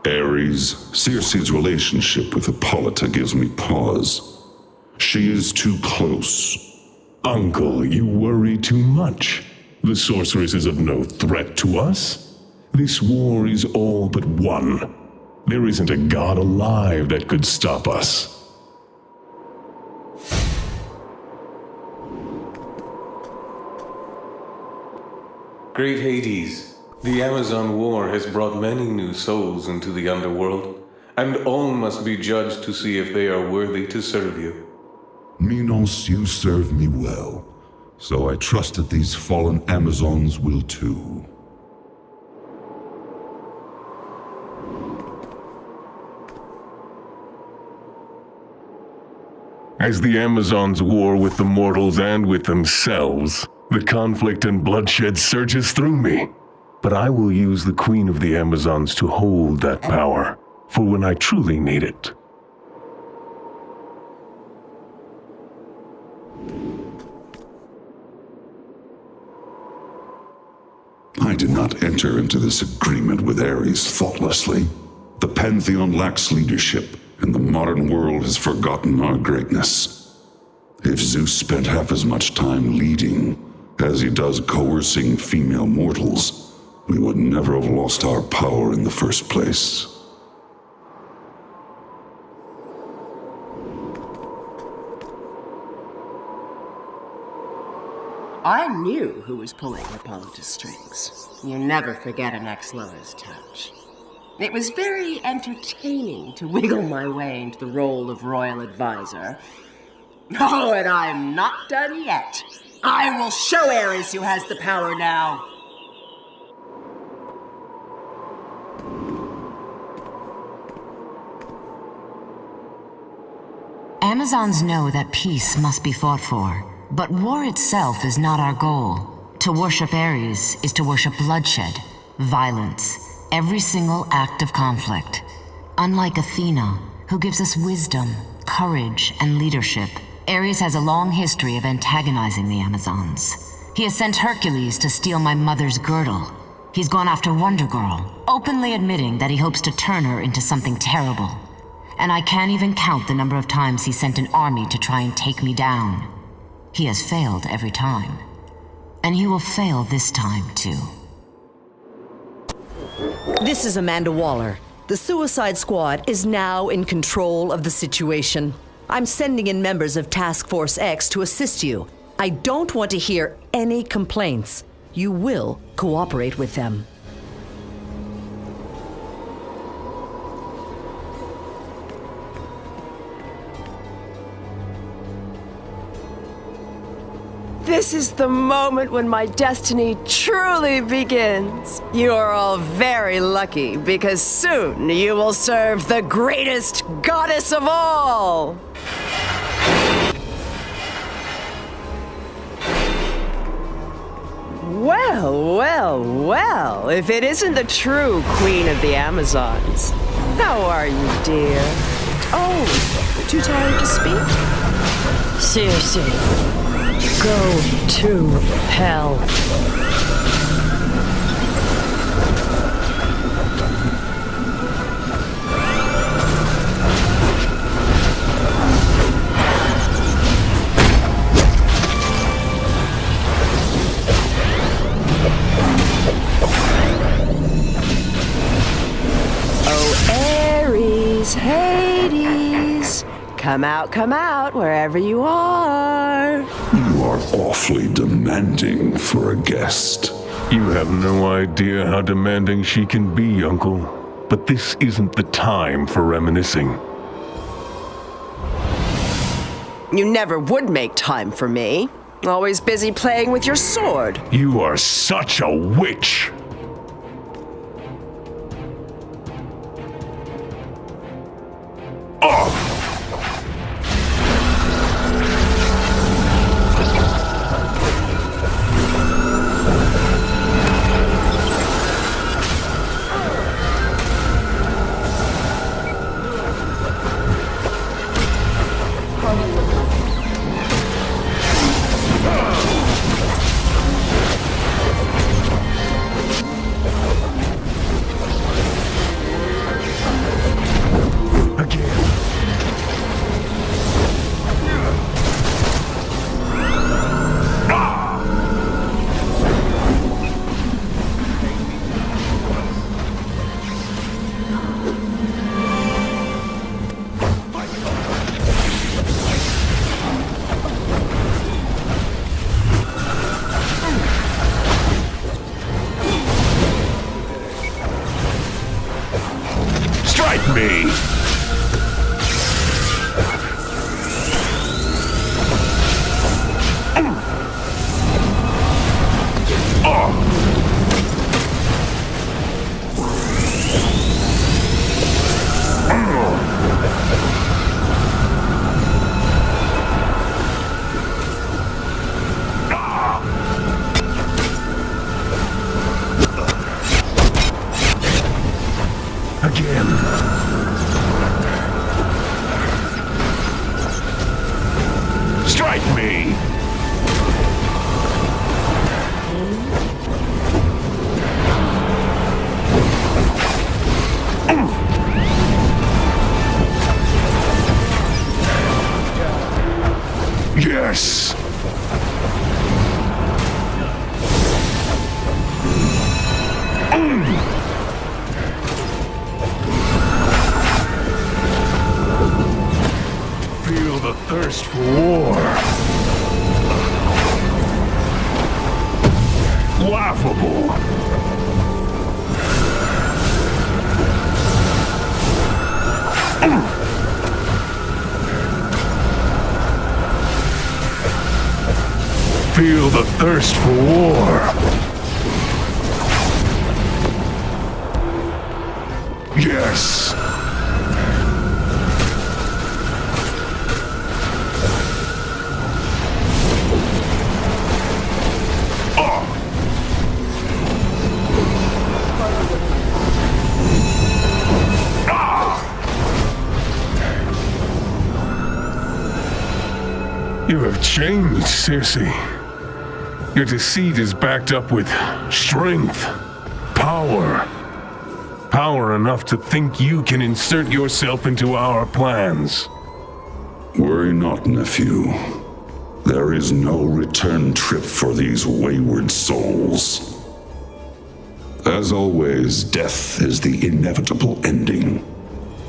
Ares, Circe's relationship with Hippolyta gives me pause. She is too close. Uncle, you worry too much. The sorceress is of no threat to us. This war is all but won. There isn't a god alive that could stop us. Great Hades, the Amazon War has brought many new souls into the underworld, and all must be judged to see if they are worthy to serve you. Minos, you serve me well, so I trust that these fallen Amazons will too. As the Amazons war with the mortals and with themselves, the conflict and bloodshed surges through me. But I will use the Queen of the Amazons to hold that power, for when I truly need it. I did not enter into this agreement with Ares thoughtlessly. The Pantheon lacks leadership, and the modern world has forgotten our greatness. If Zeus spent half as much time leading as he does coercing female mortals, we would never have lost our power in the first place. I knew who was pulling Hippolyta's strings. You never forget an ex-lover's touch. It was very entertaining to wiggle my way into the role of royal advisor. Oh, and I'm not done yet. I will show Ares who has the power now. Amazons know that peace must be fought for, but war itself is not our goal. To worship Ares is to worship bloodshed, violence, every single act of conflict. Unlike Athena, who gives us wisdom, courage, and leadership, Ares has a long history of antagonizing the Amazons. He has sent Hercules to steal my mother's girdle. He's gone after Wonder Girl, openly admitting that he hopes to turn her into something terrible. And I can't even count the number of times he sent an army to try and take me down. He has failed every time. And he will fail this time, too. This is Amanda Waller. The Suicide Squad is now in control of the situation. I'm sending in members of Task Force X to assist you. I don't want to hear any complaints. You will cooperate with them. This is the moment when my destiny truly begins. You are all very lucky because soon you will serve the greatest goddess of all. Well, well, well, if it isn't the true Queen of the Amazons. How are you, dear? Oh, too tired to speak? Circe, go to hell. Hades, come out, wherever you are. You are awfully demanding for a guest. You have no idea how demanding she can be, Uncle. But this isn't the time for reminiscing. You never would make time for me. Always busy playing with your sword. You are such a witch! Strike me! Yes! Feel the thirst for war. Laughable. Feel the thirst for war. Yes. You have changed, Circe. Your deceit is backed up with strength, power. Power enough to think you can insert yourself into our plans. Worry not, nephew. There is no return trip for these wayward souls. As always, death is the inevitable ending.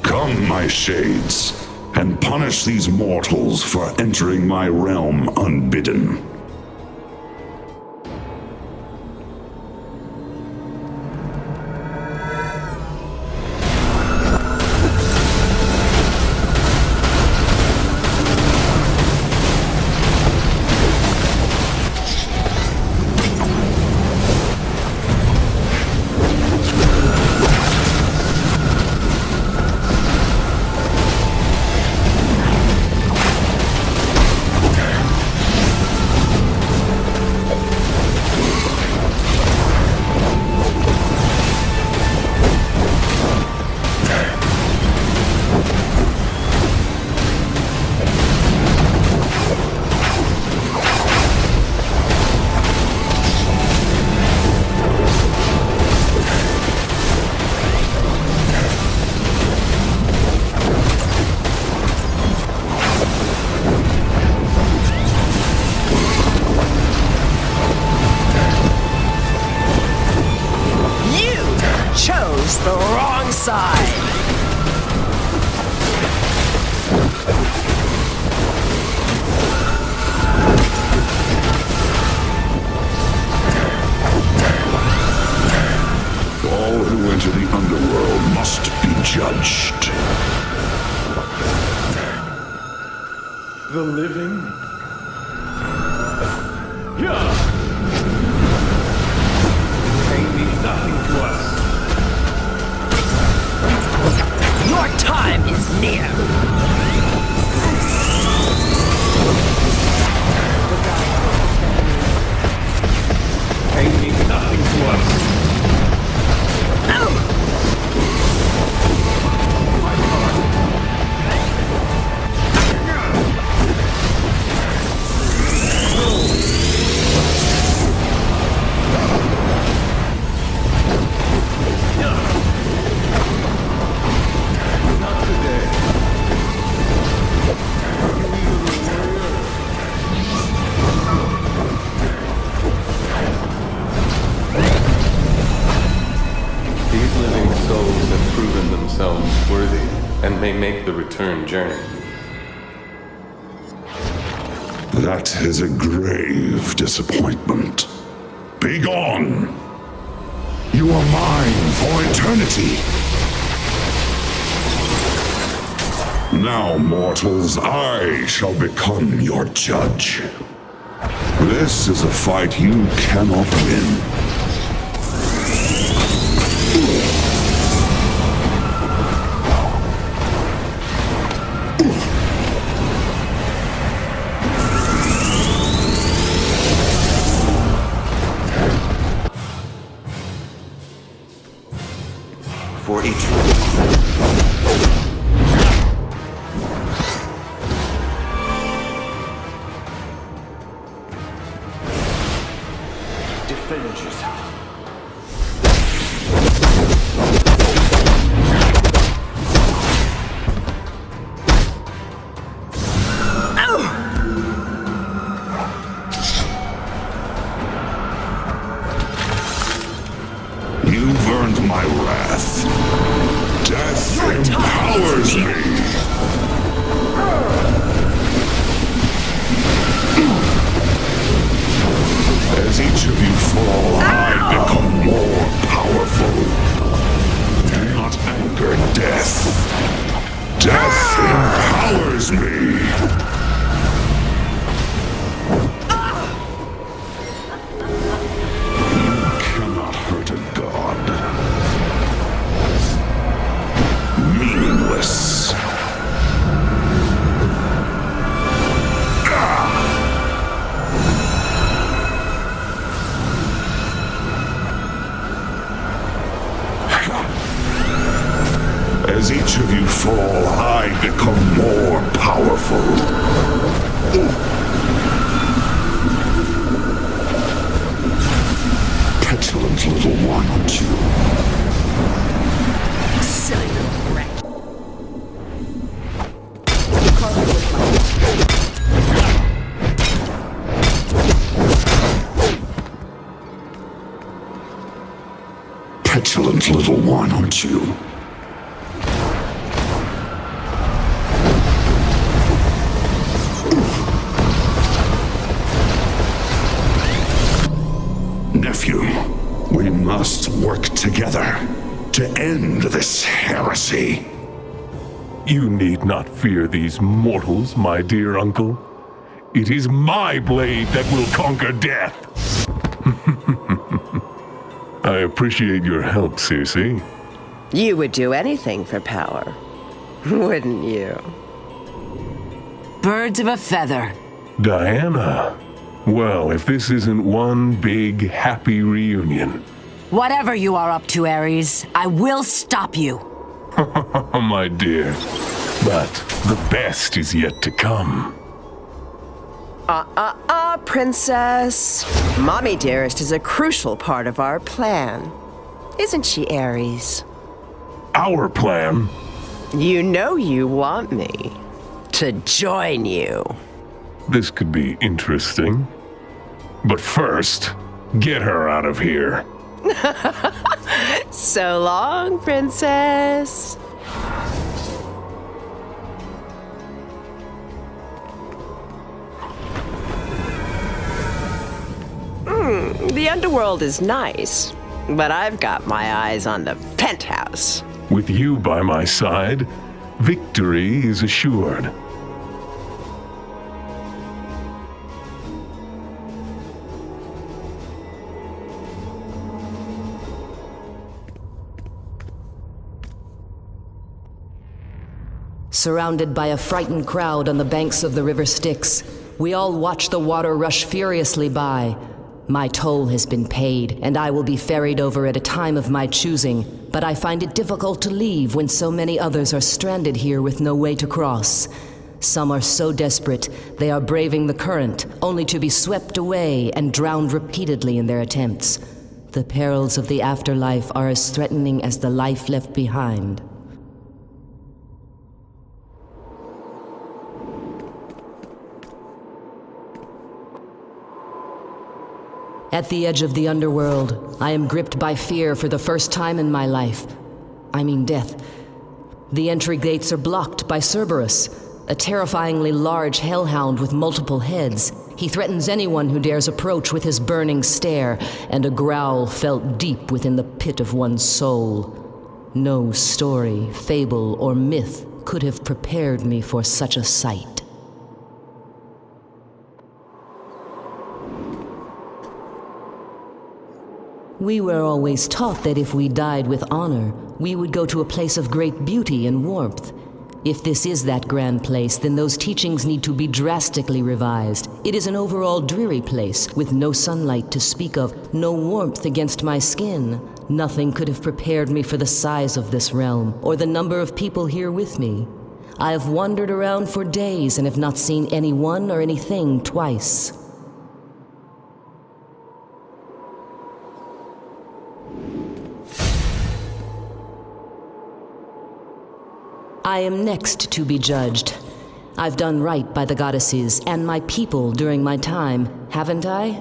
Come, my shades, and punish these mortals for entering my realm unbidden. The wrong side! All who enter the underworld must be judged. The living? Yeah! Pain means nothing to us. Your time is near! Pain means nothing to us. Themselves worthy and may make the return journey. That is a grave disappointment. Be gone! You are mine for eternity! Now, mortals, I shall become your judge. This is a fight you cannot win. For each changes. You've earned my wrath. Death empowers me. As each of you fall, I become more powerful. Do not anger death. Death empowers me. You cannot hurt a god. Meaningless. As each of you fall, I become more powerful. Petulant little one, aren't you? Silly little wreck. Petulant little one, aren't you? Nephew, we must work together to end this heresy. You need not fear these mortals, my dear uncle. It is my blade that will conquer death. I appreciate your help, Circe. You would do anything for power, wouldn't you? Birds of a feather. Diana. Well, if this isn't one big, happy reunion. Whatever you are up to, Ares, I will stop you. Oh, my dear. But the best is yet to come. Princess. Mommy Dearest is a crucial part of our plan. Isn't she, Ares? Our plan? You know you want me to join you. This could be interesting. But first, get her out of here. So long, Princess. The underworld is nice, but I've got my eyes on the penthouse. With you by my side, victory is assured. Surrounded by a frightened crowd on the banks of the river Styx, we all watch the water rush furiously by. My toll has been paid, and I will be ferried over at a time of my choosing, but I find it difficult to leave when so many others are stranded here with no way to cross. Some are so desperate, they are braving the current, only to be swept away and drowned repeatedly in their attempts. The perils of the afterlife are as threatening as the life left behind. At the edge of the underworld, I am gripped by fear for the first time in my life. I mean death. The entry gates are blocked by Cerberus, a terrifyingly large hellhound with multiple heads. He threatens anyone who dares approach with his burning stare, and a growl felt deep within the pit of one's soul. No story, fable, or myth could have prepared me for such a sight. We were always taught that if we died with honor, we would go to a place of great beauty and warmth. If this is that grand place, then those teachings need to be drastically revised. It is an overall dreary place, with no sunlight to speak of, no warmth against my skin. Nothing could have prepared me for the size of this realm, or the number of people here with me. I have wandered around for days and have not seen anyone or anything twice. I am next to be judged. I've done right by the goddesses and my people during my time, haven't I?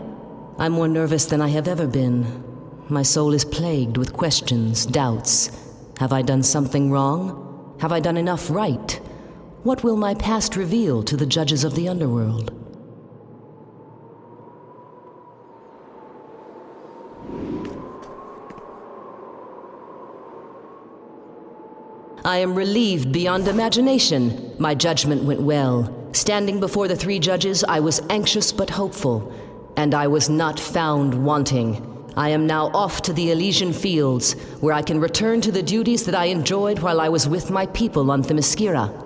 I'm more nervous than I have ever been. My soul is plagued with questions, doubts. Have I done something wrong? Have I done enough right? What will my past reveal to the judges of the underworld? I am relieved beyond imagination. My judgment went well. Standing before the 3 judges, I was anxious but hopeful, and I was not found wanting. I am now off to the Elysian Fields, where I can return to the duties that I enjoyed while I was with my people on Themyscira.